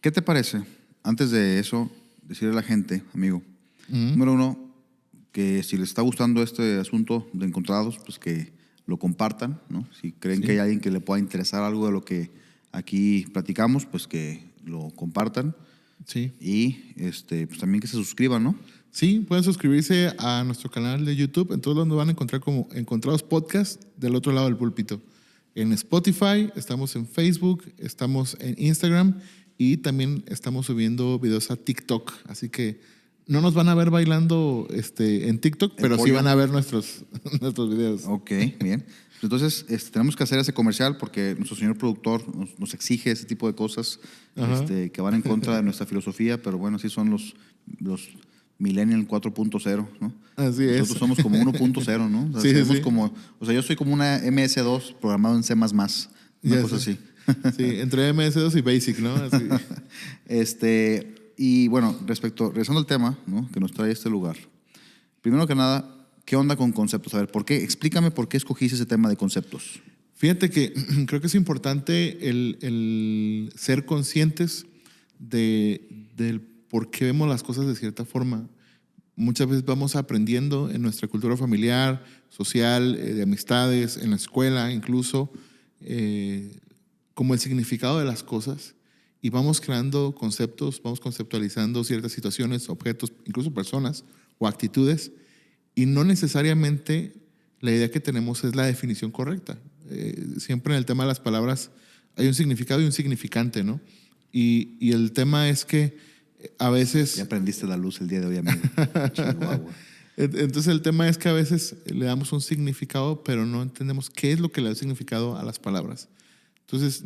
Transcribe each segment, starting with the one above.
¿Qué te parece? Antes de eso, decirle a la gente, amigo, número uno, que si les está gustando este asunto de Encontrados, pues que lo compartan, ¿no? Si creen que hay alguien que le pueda interesar algo de lo que aquí platicamos, pues que lo compartan. Sí. Y pues también que se suscriban, ¿no? Sí, pueden suscribirse a nuestro canal de YouTube. En todos lados nos van a encontrar como Encontrados Podcast del otro lado del púlpito. En Spotify, estamos en Facebook, estamos en Instagram y también estamos subiendo videos a TikTok. Así que no nos van a ver bailando en TikTok, pero sí van a ver nuestros videos. Ok, bien. Entonces, tenemos que hacer ese comercial porque nuestro señor productor nos exige ese tipo de cosas que van en contra de nuestra filosofía, pero bueno, así son los Millennial 4.0, ¿no? Así es. Nosotros somos como 1.0, ¿no? O sea, yo soy como una MS2 programado en C++, una cosa así. Sí, entre MS2 y Basic, ¿no? Así. Y bueno, regresando al tema, ¿no?, que nos trae este lugar. Primero que nada, ¿qué onda con conceptos? A ver, explícame por qué escogiste ese tema de conceptos. Fíjate que creo que es importante el ser conscientes del por qué vemos las cosas de cierta forma. Muchas veces vamos aprendiendo en nuestra cultura familiar, social, de amistades, en la escuela incluso, como el significado de las cosas, y vamos creando conceptos, vamos conceptualizando ciertas situaciones, objetos, incluso personas o actitudes, y no necesariamente la idea que tenemos es la definición correcta. Siempre en el tema de las palabras hay un significado y un significante, ¿no? Y el tema es que a veces... Ya aprendiste la luz el día de hoy, amigo. Chihuahua. Entonces el tema es que a veces le damos un significado, pero no entendemos qué es lo que le da significado a las palabras. Entonces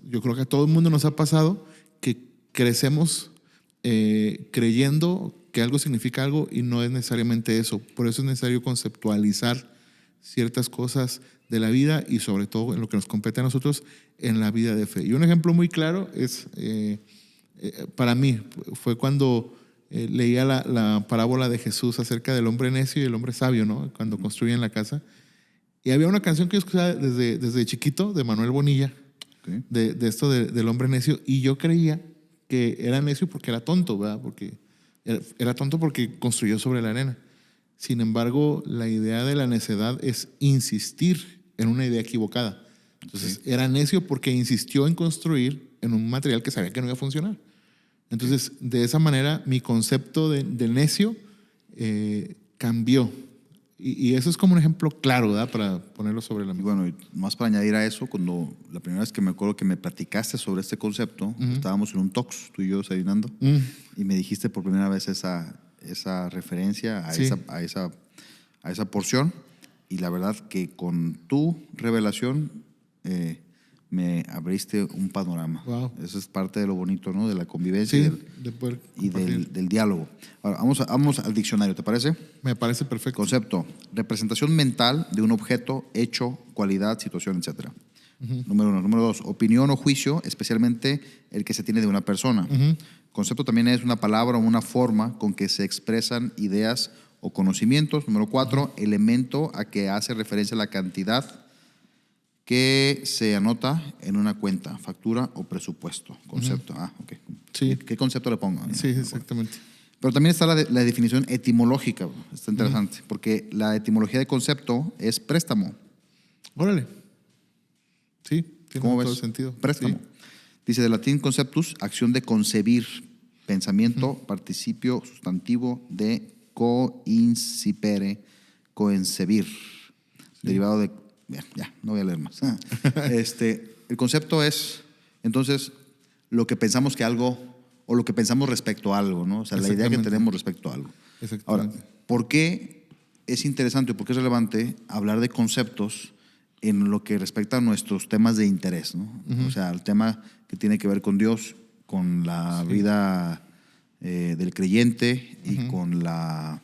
yo creo que a todo el mundo nos ha pasado que crecemos creyendo que algo significa algo y no es necesariamente eso. Por eso es necesario conceptualizar ciertas cosas de la vida y sobre todo en lo que nos compete a nosotros en la vida de fe. Y un ejemplo muy claro es, para mí, fue cuando leía la parábola de Jesús acerca del hombre necio y el hombre sabio, ¿no? Cuando construyen la casa. Y había una canción que yo escuchaba desde chiquito de Manuel Bonilla, Okay. de esto del hombre necio, y yo creía que era necio porque era tonto, ¿verdad? Porque era tonto porque construyó sobre la arena. Sin embargo, la idea de la necedad es insistir en una idea equivocada. Entonces, era necio porque insistió en construir en un material que sabía que no iba a funcionar. Entonces, de esa manera, mi concepto de necio cambió. Y eso es como un ejemplo claro, ¿verdad? Para ponerlo sobre la mesa. Y bueno, y más para añadir a eso, cuando la primera vez que me acuerdo que me platicaste sobre este concepto, estábamos en un talks, tú y yo desayunando, y me dijiste por primera vez esa referencia a, Sí. a esa porción, y la verdad que con tu revelación me abriste un panorama. Wow. Eso es parte de lo bonito, ¿no? De la convivencia Sí, y del diálogo. Ahora, vamos al diccionario, ¿te parece? Me parece perfecto. Concepto: representación mental de un objeto, hecho, cualidad, situación, etc. Número uno. Número dos, opinión o juicio, especialmente el que se tiene de una persona. Concepto también es una palabra o una forma con que se expresan ideas o conocimientos. Número cuatro, elemento a que hace referencia la cantidad que se anota en una cuenta, factura o presupuesto. Concepto. Ok. Sí. ¿Qué concepto le pongo? Sí, exactamente. Pero también está la definición etimológica. Está interesante, porque la etimología de concepto es préstamo. Órale. Sí, tiene ¿Cómo todo ves? sentido. Préstamo. Sí. Dice, de latín conceptus, acción de concebir, pensamiento, participio sustantivo de coincipere, coencebir, derivado de... Ya, no voy a leer más. El concepto es, entonces, lo que pensamos que algo, o lo que pensamos respecto a algo, ¿no? O sea, la idea que tenemos respecto a algo. Ahora, ¿por qué es interesante o por qué es relevante hablar de conceptos en lo que respecta a nuestros temas de interés, ¿no? O sea, el tema que tiene que ver con Dios, con la vida del creyente y con la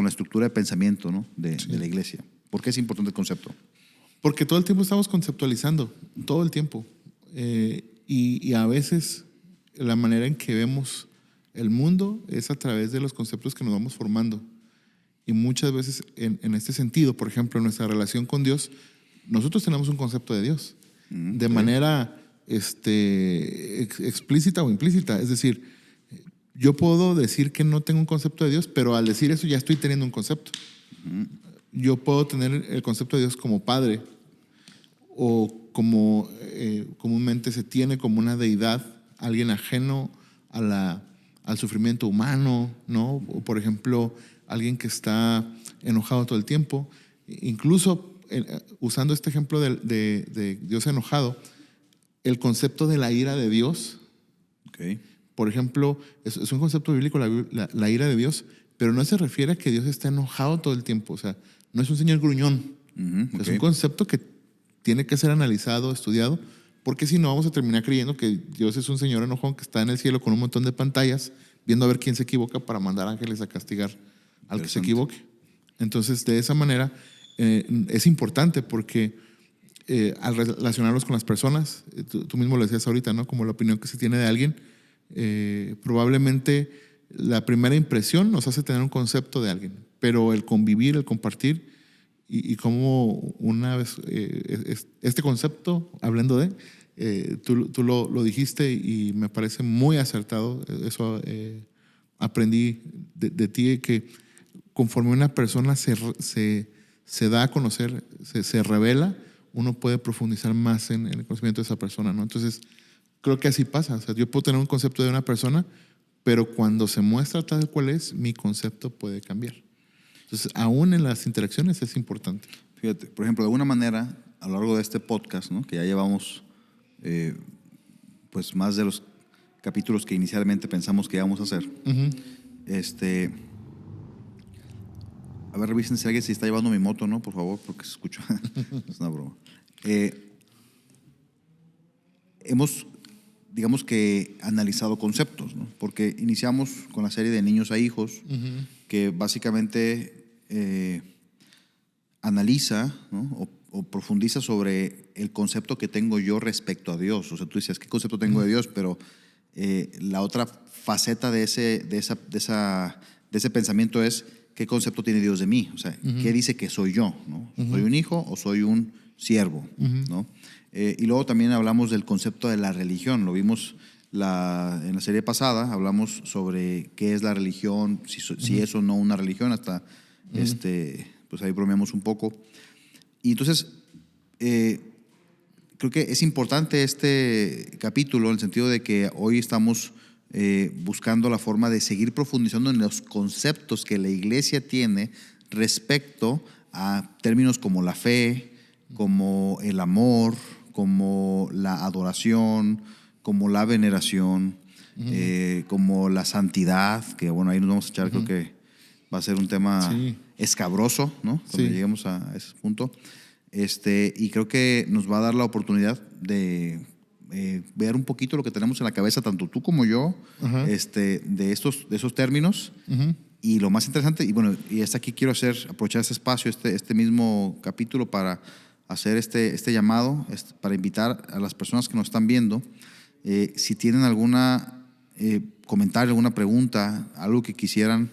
estructura de pensamiento, ¿no? de la iglesia. ¿Por qué es importante el concepto? Porque todo el tiempo estamos conceptualizando, todo el tiempo. Y a veces la manera en que vemos el mundo es a través de los conceptos que nos vamos formando. Y muchas veces en este sentido, por ejemplo, en nuestra relación con Dios, nosotros tenemos un concepto de Dios. De manera explícita o implícita. Es decir, yo puedo decir que no tengo un concepto de Dios, pero al decir eso ya estoy teniendo un concepto. Yo puedo tener el concepto de Dios como Padre o como comúnmente se tiene como una deidad, alguien ajeno al sufrimiento humano, ¿no? O por ejemplo, alguien que está enojado todo el tiempo. Incluso usando este ejemplo de Dios enojado, el concepto de la ira de Dios, Okay. por ejemplo, es un concepto bíblico, la ira de Dios, pero no se refiere a que Dios está enojado todo el tiempo. O sea, no es un señor gruñón. Okay. Es un concepto que tiene que ser analizado, estudiado, porque si no vamos a terminar creyendo que Dios es un señor enojón que está en el cielo con un montón de pantallas, viendo a ver quién se equivoca para mandar ángeles a castigar al que se equivoque. Entonces, de esa manera, es importante porque al relacionarlos con las personas, tú mismo lo decías ahorita, ¿no? Como la opinión que se tiene de alguien, probablemente la primera impresión nos hace tener un concepto de alguien, pero el convivir, el compartir y cómo una vez este concepto, hablando tú lo dijiste y me parece muy acertado. Eso aprendí de ti, que conforme una persona se da a conocer, se revela, uno puede profundizar más en el conocimiento de esa persona, ¿no? Entonces, creo que así pasa. O sea, yo puedo tener un concepto de una persona, pero cuando se muestra tal cual es, mi concepto puede cambiar. Entonces, aún en las interacciones es importante. Fíjate, por ejemplo, de alguna manera, a lo largo de este podcast, ¿no? Que ya llevamos pues más de los capítulos que inicialmente pensamos que íbamos a hacer. A ver, revisen si alguien se está llevando mi moto, ¿no? Por favor, porque se escucha. Es una broma. Hemos, digamos que, analizado conceptos, ¿no? Porque iniciamos con la serie de Niños a Hijos, que básicamente analiza, ¿no? o profundiza sobre el concepto que tengo yo respecto a Dios. O sea, tú dices, ¿qué concepto tengo de Dios? Pero la otra faceta de ese pensamiento es, ¿qué concepto tiene Dios de mí? O sea, ¿qué dice que soy yo? ¿No? ¿Soy un hijo o soy un siervo? ¿No? Y luego también hablamos del concepto de la religión. Lo vimos en la serie pasada, hablamos sobre qué es la religión, si es o no una religión, hasta pues ahí bromeamos un poco. Y entonces, creo que es importante este capítulo en el sentido de que hoy estamos buscando la forma de seguir profundizando en los conceptos que la iglesia tiene respecto a términos como la fe, como el amor, como la adoración, como la veneración, como la santidad, que bueno, ahí nos vamos a echar, creo que va a ser un tema escabroso, ¿no? Cuando lleguemos a ese punto. Y creo que nos va a dar la oportunidad de ver un poquito lo que tenemos en la cabeza, tanto tú como yo, de esos términos. Y lo más interesante, y bueno, y hasta aquí quiero aprovechar este espacio, este mismo capítulo para hacer este llamado, para invitar a las personas que nos están viendo, si tienen alguna comentario, alguna pregunta, algo que quisieran,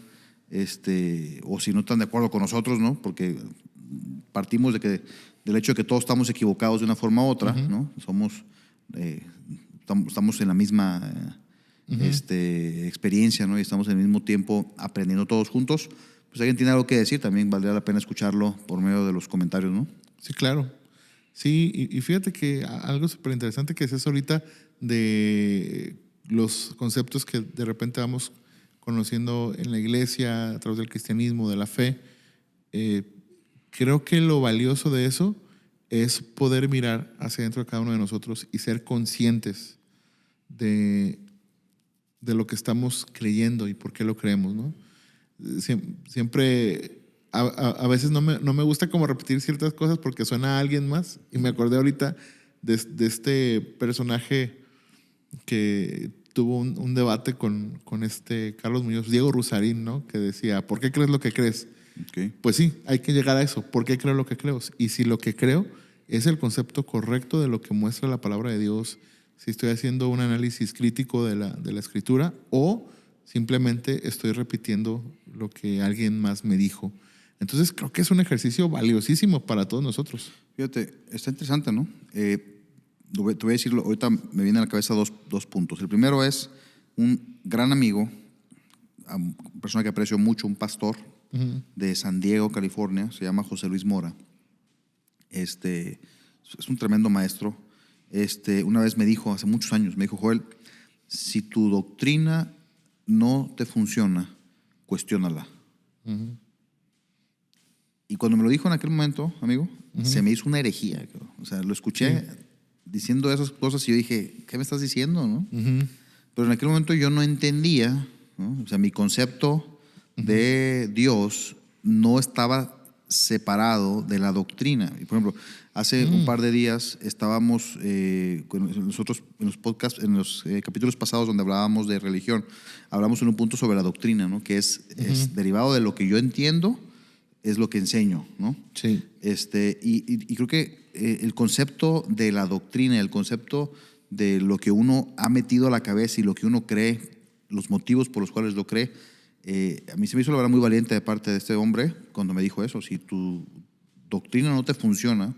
o si no están de acuerdo con nosotros, ¿no? Porque partimos del hecho de que todos estamos equivocados de una forma u otra, ¿no? Estamos en la misma experiencia, ¿no? Y estamos al mismo tiempo aprendiendo todos juntos. Pues si alguien tiene algo que decir, también valdría la pena escucharlo por medio de los comentarios, ¿no? Sí, claro. Sí, y fíjate que algo súper interesante que es eso ahorita de los conceptos que de repente vamos conociendo en la iglesia, a través del cristianismo, de la fe. Creo que lo valioso de eso es poder mirar hacia dentro de cada uno de nosotros y ser conscientes de lo que estamos creyendo y por qué lo creemos, ¿no? Siempre, a veces no me gusta como repetir ciertas cosas porque suena a alguien más. Y me acordé ahorita de este personaje que tuvo un debate con Carlos Muñoz, Diego Rusarín, ¿no? Que decía, ¿por qué crees lo que crees? Okay. Pues sí, hay que llegar a eso. ¿Por qué creo lo que creo? Y si lo que creo es el concepto correcto de lo que muestra la palabra de Dios, si estoy haciendo un análisis crítico de la escritura o simplemente estoy repitiendo lo que alguien más me dijo. Entonces creo que es un ejercicio valiosísimo para todos nosotros. Fíjate, está interesante, ¿no? te voy a decirlo, ahorita me viene a la cabeza dos puntos. El primero es un gran amigo, una persona que aprecio mucho, un pastor de San Diego, California, se llama José Luis Mora. Es un tremendo maestro. Una vez me dijo, hace muchos años, me dijo: Joel, si tu doctrina no te funciona, cuestiónala. Y cuando me lo dijo en aquel momento, amigo, se me hizo una herejía. O sea, lo escuché diciendo esas cosas y yo dije, ¿qué me estás diciendo, no? Pero en aquel momento yo no entendía, ¿no? O sea, mi concepto de Dios no estaba separado de la doctrina. Y por ejemplo, hace un par de días estábamos nosotros en los podcasts, en los capítulos pasados donde hablábamos de religión, hablamos en un punto sobre la doctrina, ¿no? Que es derivado de lo que yo entiendo, es lo que enseño, ¿no? Sí. Y creo que el concepto de la doctrina, el concepto de lo que uno ha metido a la cabeza y lo que uno cree, los motivos por los cuales lo cree, a mí se me hizo la verdad muy valiente de parte de este hombre cuando me dijo eso: si tu doctrina no te funciona,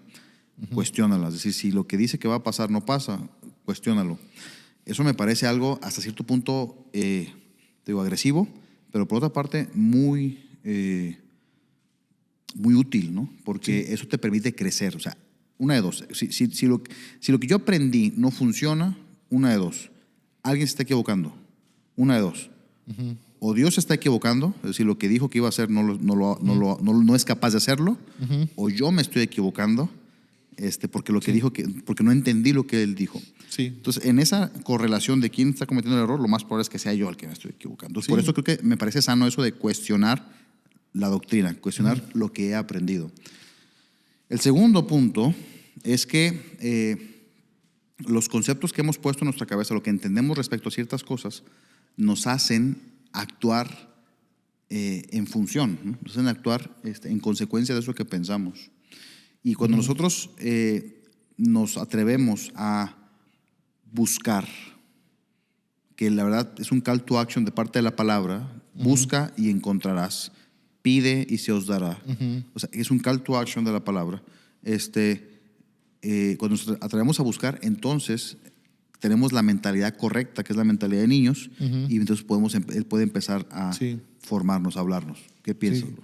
cuestiónala. Es decir, si lo que dice que va a pasar no pasa, cuestiónalo. Eso me parece algo hasta cierto punto, agresivo, pero por otra parte muy útil, ¿no? Porque eso te permite crecer. O sea, una de dos. Si lo que yo aprendí no funciona, una de dos. Alguien se está equivocando. Una de dos. O Dios se está equivocando, es decir, lo que dijo que iba a hacer no es capaz de hacerlo, o yo me estoy equivocando, porque porque no entendí lo que él dijo. Sí. Entonces, en esa correlación de quién está cometiendo el error, lo más probable es que sea yo el que me estoy equivocando. Entonces, por eso creo que me parece sano eso de cuestionar la doctrina, cuestionar lo que he aprendido. El segundo punto es que los conceptos que hemos puesto en nuestra cabeza, lo que entendemos respecto a ciertas cosas, nos hacen actuar en función, ¿no? Nos hacen actuar en consecuencia de eso que pensamos. Y cuando nosotros nos atrevemos a buscar, que la verdad es un call to action de parte de la palabra, busca y encontrarás, pide y se os dará. O sea, es un call to action de la palabra. Cuando nos atrevemos a buscar, entonces tenemos la mentalidad correcta, que es la mentalidad de niños, y entonces él puede empezar a formarnos, a hablarnos. ¿Qué piensas? Sí.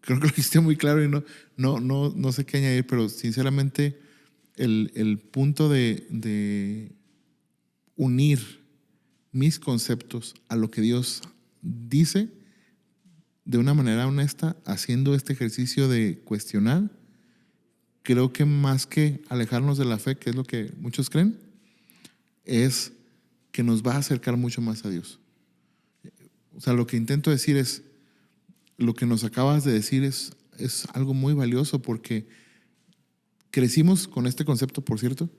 Creo que lo dijiste muy claro y no sé qué añadir, pero sinceramente el punto de unir mis conceptos a lo que Dios dice de una manera honesta, haciendo este ejercicio de cuestionar, creo que más que alejarnos de la fe, que es lo que muchos creen, es que nos va a acercar mucho más a Dios. O sea, lo que intento decir es, lo que nos acabas de decir es algo muy valioso, porque crecimos con este concepto, por cierto,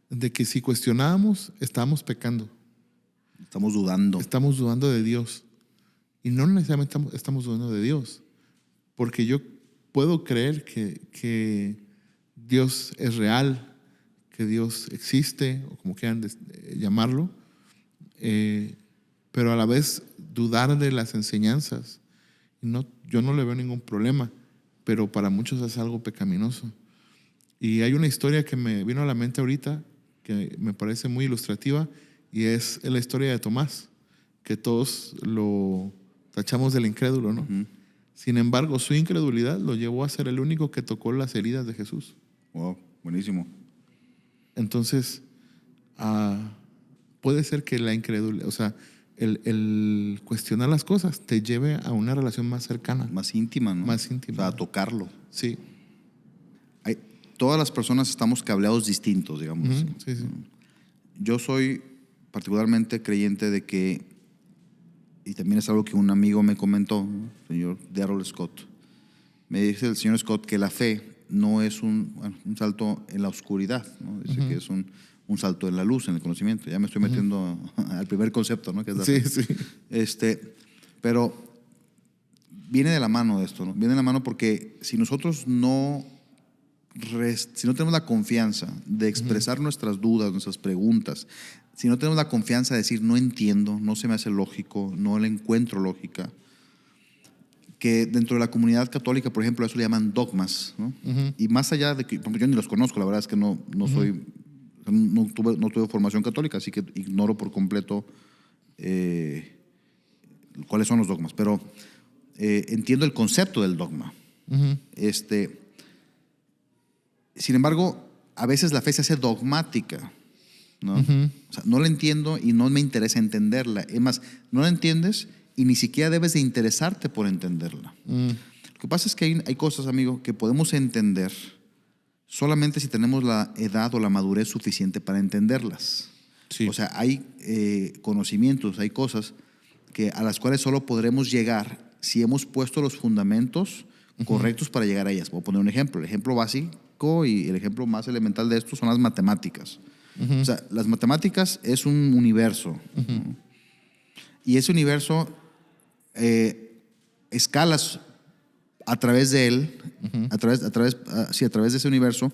de que si cuestionábamos, estábamos pecando. Estamos dudando. Estamos dudando de Dios. Y no necesariamente estamos dudando de Dios, porque yo puedo creer que Dios es real, que Dios existe, o como quieran llamarlo, pero a la vez dudar de las enseñanzas. Yo no le veo ningún problema, pero para muchos es algo pecaminoso. Y hay una historia que me vino a la mente ahorita que me parece muy ilustrativa, y es la historia de Tomás, que todos lo tachamos del incrédulo, ¿no? Sin embargo, su incredulidad lo llevó a ser el único que tocó las heridas de Jesús. Wow, buenísimo. Entonces, puede ser que la incredulidad, o sea, el cuestionar las cosas te lleve a una relación más cercana. Más íntima, ¿no? Más íntima. O sea, a tocarlo. Sí. Todas las personas estamos cableados distintos, digamos. Sí. Yo soy particularmente creyente de que, y también es algo que un amigo me comentó, ¿no? El señor Darrell Scott. Me dice el señor Scott que la fe no es un salto en la oscuridad, ¿no? Dice que es un salto en la luz, en el conocimiento. Ya me estoy metiendo al primer concepto, ¿no? Que es la fe. Sí. Pero viene de la mano de esto, ¿no? Viene de la mano porque si nosotros si no tenemos la confianza de expresar nuestras dudas, nuestras preguntas, si no tenemos la confianza de decir no entiendo, no se me hace lógico, no le encuentro lógica, que dentro de la comunidad católica, por ejemplo, eso le llaman dogmas, ¿no? Y más allá de que, yo ni los conozco, la verdad es que no soy No tuve formación católica, así que ignoro por completo cuáles son los dogmas, pero entiendo el concepto del dogma. Uh-huh. Sin embargo, a veces la fe se hace dogmática, ¿no? Uh-huh. O sea, no la entiendo y no me interesa entenderla. Es más, no la entiendes y ni siquiera debes de interesarte por entenderla. Lo que pasa es que hay cosas, amigo, que podemos entender solamente si tenemos la edad o la madurez suficiente para entenderlas. Sí. O sea, hay conocimientos, hay cosas a las cuales solo podremos llegar si hemos puesto los fundamentos correctos para llegar a ellas. Voy a poner un ejemplo. El ejemplo básico y el ejemplo más elemental de esto son las matemáticas. O sea, las matemáticas es un universo. ¿no? Y ese universo, escalas a través de él, a través de ese universo,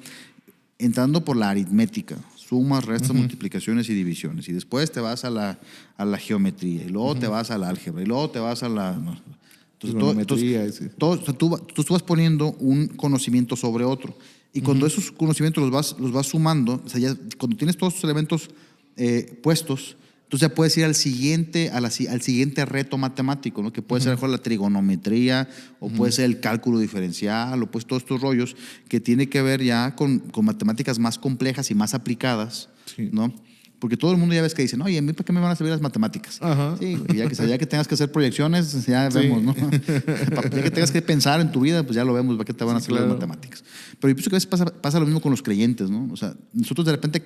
entrando por la aritmética, sumas, restas, multiplicaciones y divisiones. Y después te vas a la geometría, y luego te vas a la álgebra, y luego te vas a la... No. Entonces, tú vas poniendo un conocimiento sobre otro. Y cuando esos conocimientos los vas sumando, o sea, ya, cuando tienes todos esos elementos puestos, entonces ya puedes ir al siguiente reto matemático, ¿no? Que puede ser la trigonometría, o puede ser el cálculo diferencial, o pues todos estos rollos que tiene que ver ya con matemáticas más complejas y más aplicadas, sí. ¿no? Porque todo el mundo ya ves que dicen, oye, ¿a mí para qué me van a servir las matemáticas? Ajá. Sí, ya que tengas que hacer proyecciones, ya vemos, ¿no? Ya que tengas que pensar en tu vida, pues ya lo vemos, ¿para qué te van a servir las matemáticas? Pero yo pienso que a veces pasa lo mismo con los creyentes, ¿no? O sea, nosotros de repente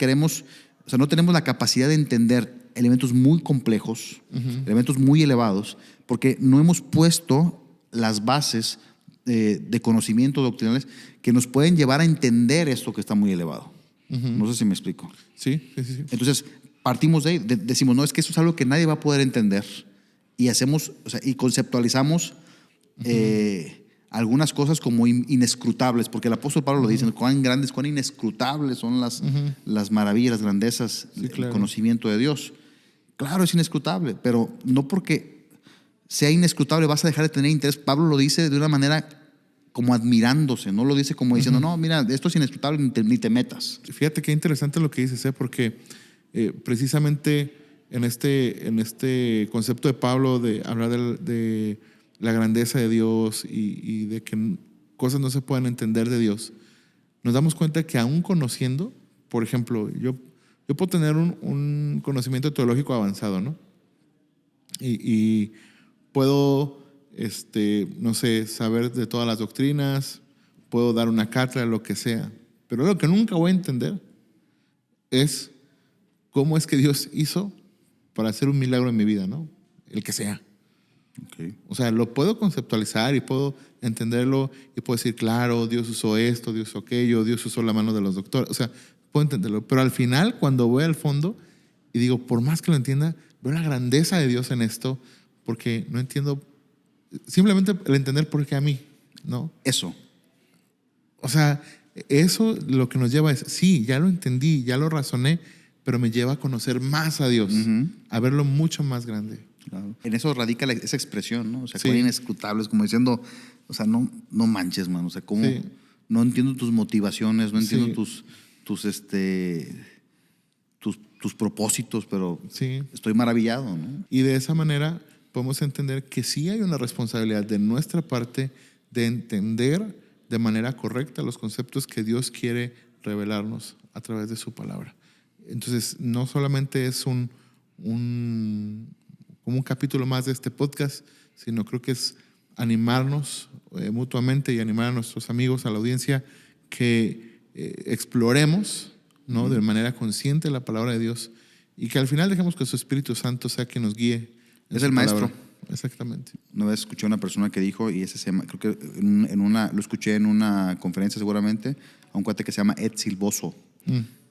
no tenemos la capacidad de entender elementos muy complejos, elementos muy elevados, porque no hemos puesto las bases de conocimiento doctrinales que nos pueden llevar a entender esto que está muy elevado. No sé si me explico. Sí. Entonces, partimos de ahí, decimos, no, es que eso es algo que nadie va a poder entender. Y hacemos, y conceptualizamos algunas cosas como inescrutables, porque el apóstol Pablo lo dice, cuán grandes, cuán inescrutables son las maravillas, las grandezas, el conocimiento de Dios. Claro, es inescrutable, pero no porque sea inescrutable vas a dejar de tener interés. Pablo lo dice de una manera como admirándose, no lo dice como diciendo, no, mira, esto es inescrutable, ni te metas. Fíjate qué interesante lo que dices, porque precisamente en este concepto de Pablo de hablar de la grandeza de Dios y de que cosas no se pueden entender de Dios, nos damos cuenta que aún conociendo, por ejemplo, yo puedo tener un conocimiento teológico avanzado, ¿no? Y puedo... no sé, saber de todas las doctrinas, puedo dar una cátedra, lo que sea. Pero lo que nunca voy a entender es cómo es que Dios hizo para hacer un milagro en mi vida, ¿no? El que sea. Okay. O sea, lo puedo conceptualizar y puedo entenderlo y puedo decir, claro, Dios usó esto, Dios usó aquello, Dios usó la mano de los doctores. O sea, puedo entenderlo. Pero al final, cuando voy al fondo y digo, por más que lo entienda, veo la grandeza de Dios en esto porque no entiendo. Simplemente el entender por qué a mí, ¿no? Eso. O sea, eso lo que nos lleva es, sí, ya lo entendí, ya lo razoné, pero me lleva a conocer más a Dios, a verlo mucho más grande. Claro. En eso radica esa expresión, ¿no? O sea, cuán inescrutables, como diciendo, o sea, no manches, man. O sea, cómo no entiendo tus motivaciones, no entiendo tus propósitos, pero estoy maravillado, ¿no? Y de esa manera podemos entender que sí hay una responsabilidad de nuestra parte de entender de manera correcta los conceptos que Dios quiere revelarnos a través de su palabra. Entonces, no solamente es como un capítulo más de este podcast, sino creo que es animarnos mutuamente y animar a nuestros amigos, a la audiencia, que exploremos, ¿no? De manera consciente la palabra de Dios y que al final dejemos que su Espíritu Santo sea quien nos guíe. Es el maestro. Exactamente. Una vez escuché a una persona que dijo, y ese se llama, creo que lo escuché en una conferencia seguramente, a un cuate que se llama Silvoso,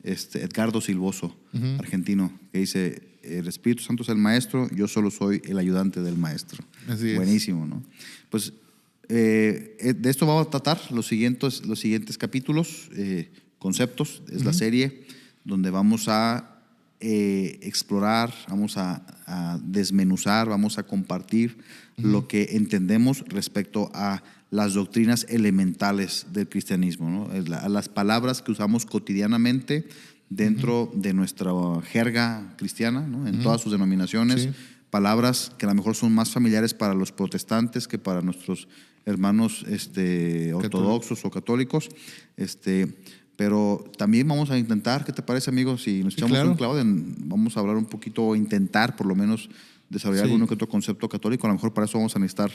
Edgardo Silvoso, argentino, que dice, el Espíritu Santo es el maestro, yo solo soy el ayudante del maestro. Así es. Buenísimo, ¿no? Pues de esto vamos a tratar los siguientes capítulos, conceptos, es la serie donde vamos a explorar, vamos a desmenuzar, vamos a compartir lo que entendemos respecto a las doctrinas elementales del cristianismo, ¿no? A las palabras que usamos cotidianamente dentro de nuestra jerga cristiana, ¿no? En todas sus denominaciones, Sí. palabras que a lo mejor son más familiares para los protestantes que para nuestros hermanos ortodoxos o católicos. Pero también vamos a intentar, ¿qué te parece, amigo? Si nos Sí, echamos claro. un clavo, vamos a hablar un poquito, intentar por lo menos desarrollar Sí. alguno que otro concepto católico. A lo mejor para eso vamos a necesitar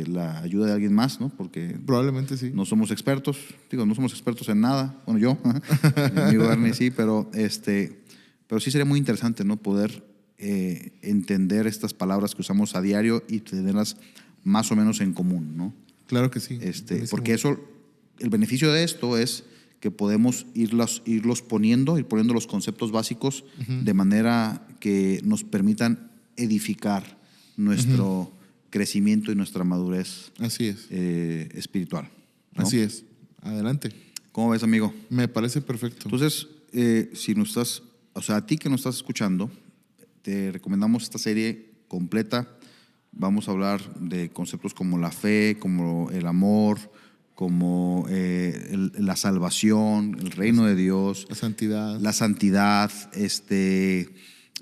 la ayuda de alguien más, ¿no? Porque Probablemente sí. no somos expertos, no somos expertos en nada. Bueno, yo, mi amigo Ernie sí, pero sí sería muy interesante, ¿no? Poder entender estas palabras que usamos a diario y tenerlas más o menos en común, ¿no? Claro que sí. Buenísimo. Porque el beneficio de esto es que podemos ir poniendo los conceptos básicos de manera que nos permitan edificar nuestro crecimiento y nuestra madurez Así es. espiritual, ¿no? Así es. Adelante. ¿Cómo ves, amigo? Me parece perfecto. Entonces, si nos estás, o sea, a ti que nos estás escuchando, te recomendamos esta serie completa. Vamos a hablar de conceptos como la fe, como el amor, como la salvación, el reino de Dios, La santidad, la santidad,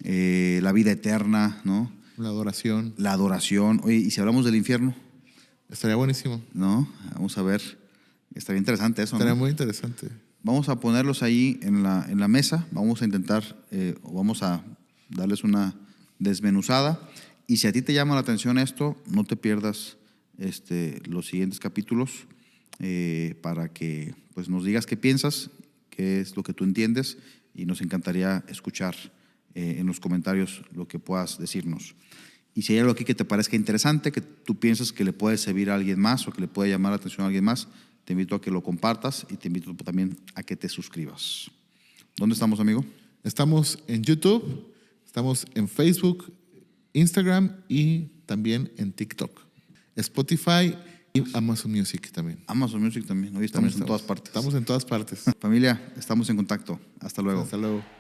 la vida eterna, ¿no? la adoración. La adoración. Oye, ¿y si hablamos del infierno? Estaría buenísimo. ¿No? Vamos a ver. Estaría interesante eso, Estaría ¿no? muy interesante. Vamos a ponerlos ahí en la mesa. Vamos a intentar, o vamos a darles una desmenuzada. Y si a ti te llama la atención esto, no te pierdas los siguientes capítulos para que pues, nos digas qué piensas, qué es lo que tú entiendes, y nos encantaría escuchar en los comentarios lo que puedas decirnos. Y si hay algo aquí que te parezca interesante, que tú piensas que le puede servir a alguien más o que le puede llamar la atención a alguien más, te invito a que lo compartas y te invito también a que te suscribas. ¿Dónde estamos, amigo? Estamos en YouTube, estamos en Facebook, Instagram y también en TikTok. Spotify y Amazon Music también. Amazon Music también. Hoy estamos en todas partes. Estamos en todas partes. Familia, estamos en contacto. Hasta luego. Hasta luego.